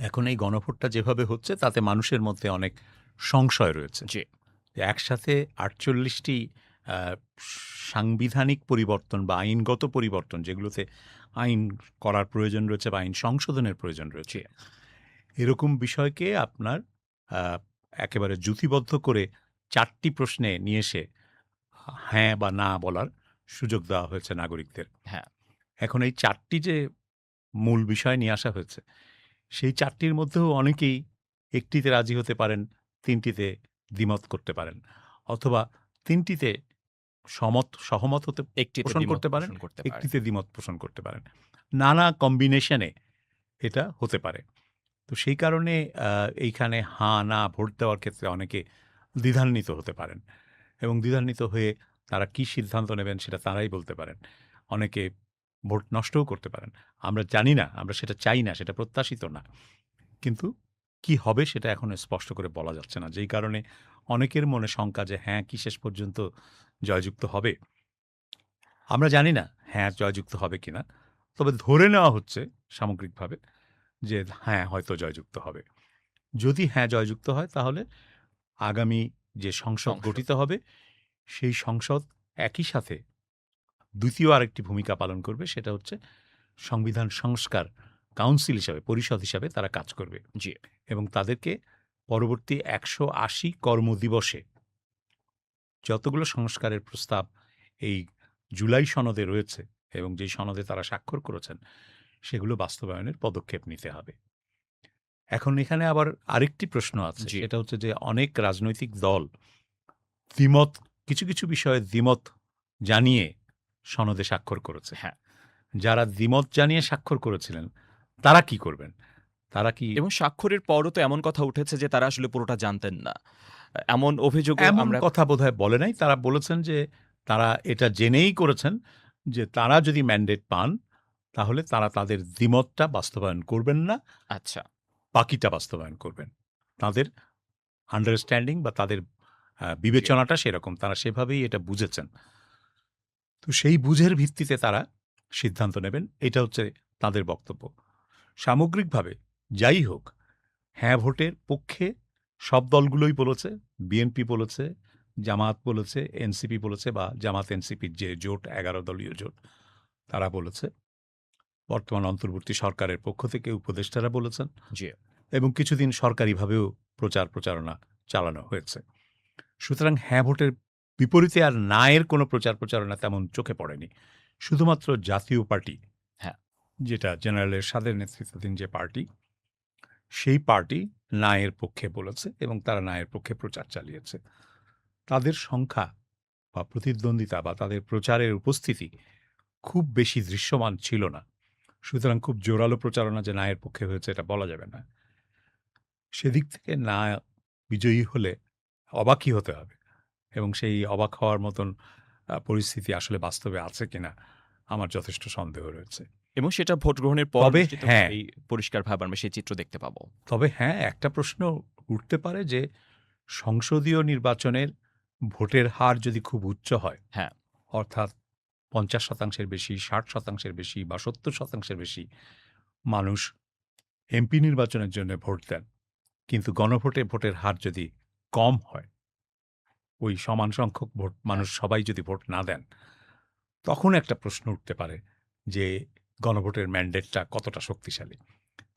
এখন এই গণভোটটা যেভাবে হচ্ছে তাতে মানুষের মধ্যে অনেক সংশয় রয়েছে। জি। একসাথে ৪৮টি আ সাংবিধানিক পরিবর্তন বা আইনগত পরিবর্তন যেগুলোতে আইন করার প্রয়োজন রয়েছে বা আইন সংশোধনের প্রয়োজন রয়েছে। জি। এরকম বিষয়কে আপনার আ একেবারে যুথিবদ্ধ করে ৪ টি প্রশ্নে নিয়ে এসে হ্যাঁ বা না বলার সুযোগ দেওয়া হয়েছে নাগরিকদের। হ্যাঁ। এখন এই ৪ টি যে মূল বিষয় নিয়ে আসা হয়েছে, সেই ৪ টির মধ্যেও অনেকেই একটিতে রাজি হতে পারেন, ৩ টিতে দ্বিমত করতে পারেন। অথবা ৩ টিতে সহমত হতে একটিতে পোষণ দ্বিমত করতে পারেন, পোষণ করতে পারেন। একটিতে দ্বিমত পোষণ করতে পারেন। নানা কম্বিনেশনে এটা হতে পারে। তো সেই কারণে এইখানে হাঁ, না ভোট দেওয়ার ক্ষেত্রে অনেকে দ্বিধান্বিত হতে পারেন এবং দ্বিধান্বিত হয়ে তারা কি সিদ্ধান্ত নেবেন সেটা তারাই বলতে পারেন। অনেকে ভোট নষ্টও করতে পারেন। আমরা জানি না, আমরা সেটা চাই না, সেটা প্রত্যাশিত না। কিন্তু কি হবে সেটা এখনো স্পষ্ট করে বলা যাচ্ছে না। যেই কারণে অনেকের মনে শঙ্কা যে হ্যাঁ, কি শেষ পর্যন্ত জয়যুক্ত হবে? আমরা জানি না হ্যাঁ, জয়যুক্ত হবে কিনা। তবে ধরে নেওয়া হচ্ছে সামগ্রিকভাবে যে হ্যাঁ, হয়তো জয়যুক্ত হবে। যদি হ্যাঁ, জয়যুক্ত হয় তাহলে আগামী যে সংসদ সংসদ। গঠিত হবে, সেই সংসদ একই সাথে ২য় আরেকটি ভূমিকা পালন করবে। সেটা হচ্ছে সংবিধান সংস্কার কাউন্সিল হিসাবে, পরিষদ হিসাবে তারা কাজ করবে জি। এবং তাদেরকে পরবর্তী ১৮০ কর্মদিবসে যতগুলো সংস্কারের প্রস্তাব এই জুলাই সনদে রয়েছে এবং যেই সনদে তারা স্বাক্ষর করেছেন, সেগুলো বাস্তবায়নের পদক্ষেপ নিতে হবে। এখন এখানে আবার আরেকটি প্রশ্ন আছে। জি। সেটা হচ্ছে যে অনেক রাজনৈতিক দল দ্বিমত কিছু বিষয়ে দ্বিমত জানিয়ে সনদে স্বাক্ষর করেছে। হ্যাঁ। যারা দ্বিমত জানিয়ে স্বাক্ষর করেছিলেন, তারা কি করবেন? তারা কি এবং স্বাক্ষরের পরও তো এমন কথা উঠেছে যে তারা আসলে পুরোটা জানতেন না। এমন অভিযোগও এমন আমরা কথা বোধহয় বলে নাই। তারা বলেছেন যে তারা এটা জেনেই করেছেন যে তারা যদি ম্যান্ডেট পান, তাহলে তারা তাদের দ্বিমতটা বাস্তবায়ন করবেন না, আচ্ছা। বাকিটা বাস্তবায়ন করবেন। তাদের আন্ডারস্ট্যান্ডিং বা তাদের জি। বিবেচনাটা সেরকম। তারা সেভাবেই এটা বুঝেছেন। তো সেই বুঝের ভিত্তিতে তারা সিদ্ধান্ত নেবেন। এটা হচ্ছে তাদের বক্তব্য। সামগ্রিকভাবে যাই হোক, হ্যাঁ ভোটের পক্ষে সব দলগুলোই বলেছে। বিএনপি বলেছে, জামায়াত বলেছে, এনসিপি বলেছে বা জামাত এনসিপির যে জোট ১১ দলীয় জোট, তারা বলেছে। বর্তমান অন্তর্বর্তী সরকারের পক্ষ থেকে উপদেষ্টারা বলেছেন জি। এবং কিছুদিন সরকারিভাবেও প্রচারণা চালানো হয়েছে। সুতরাং হ্যাঁ ভোটের বিপরীতে আর না এর কোনো প্রচারণা তেমন চোখে পড়েনি। শুধুমাত্র জাতীয় পার্টি, হ্যাঁ। যেটা জেনারেল এরশাদের নেতৃত্বাধীন যে পার্টি, সেই পার্টি না এর পক্ষে বলেছে এবং তারা না এর পক্ষে প্রচার চালিয়েছে। তাদের সংখ্যা বা প্রতিদ্বন্দ্বিতা বা তাদের প্রচারের উপস্থিতি খুব বেশি দৃশ্যমান ছিল না। সুতরাং খুব জোরালো প্রচারণা যে না এর পক্ষে হয়েছে এটা বলা যাবে না। সেদিক থেকে না বিজয়ী হলে অবাকই হতে হবে এবং সেই অবাক হওয়ার মতন পরিস্থিতি আসলে বাস্তবে আছে কিনা আমার যথেষ্ট সন্দেহ রয়েছে। এবং সেটা ভোট গ্রহণের পর তবে হ্যাঁ, নিশ্চিতভাবেই পরিষ্কারভাবে আমরা সেই চিত্র দেখতে পাবো। একটা প্রশ্ন উঠতে পারে যে সংসদীয় নির্বাচনের ভোটের হার যদি খুব উচ্চ হয়, হ্যাঁ। অর্থাৎ ৫০% বেশি, ৬০% বেশি বা ৭০% বেশি মানুষ এমপি নির্বাচনের জন্য ভোট দেন। কিন্তু গণভোটে ভোটের হার যদি কম হয়, ওই সমান সংখ্যক হ্যাঁ। মানুষ সবাই যদি ভোট না দেন, তখন একটা প্রশ্ন উঠতে পারে যে গণভোটের ম্যান্ডেটটা কতটা শক্তিশালী।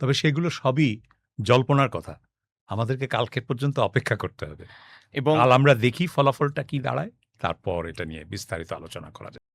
তবে সেগুলো সবই জল্পনার কথা। আমাদেরকে কালকের পর্যন্ত অপেক্ষা করতে হবে। এবং কাল আমরা দেখি ফলাফলটা কি দাঁড়ায়, তারপর এটা নিয়ে বিস্তারিত আলোচনা করা যাবে।